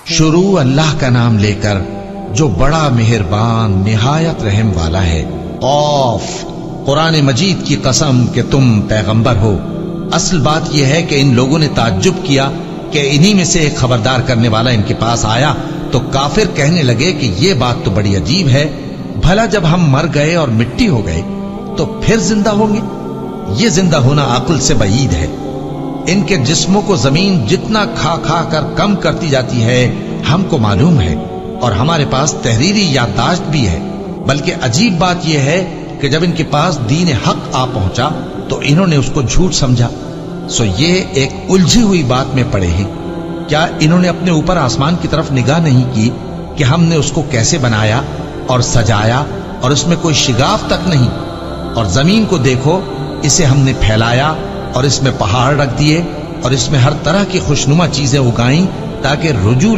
شروع اللہ کا نام لے کر جو بڑا مہربان نہایت رحم والا ہے۔ قاف، قرآن مجید کی قسم کہ تم پیغمبر ہو۔ اصل بات یہ ہے کہ ان لوگوں نے تعجب کیا کہ انہی میں سے ایک خبردار کرنے والا ان کے پاس آیا تو کافر کہنے لگے کہ یہ بات تو بڑی عجیب ہے، بھلا جب ہم مر گئے اور مٹی ہو گئے تو پھر زندہ ہوں گے؟ یہ زندہ ہونا عقل سے بعید ہے۔ ان کے جسموں کو زمین جتنا کھا کھا کر کم کرتی جاتی ہے ہم کو معلوم ہے، اور ہمارے پاس تحریری یادداشت بھی ہے۔ بلکہ عجیب بات یہ ہے کہ جب ان کے پاس دین حق آ پہنچا تو انہوں نے اس کو جھوٹ سمجھا۔ سو یہ ایک الجھی ہوئی بات میں پڑے ہیں۔ کیا انہوں نے اپنے اوپر آسمان کی طرف نگاہ نہیں کی کہ ہم نے اس کو کیسے بنایا اور سجایا اور اس میں کوئی شگاف تک نہیں؟ اور زمین کو دیکھو، اسے ہم نے پھیلایا اور اس میں پہاڑ رکھ دیے اور اس میں ہر طرح کی خوشنما چیزیں اگائیں تاکہ رجوع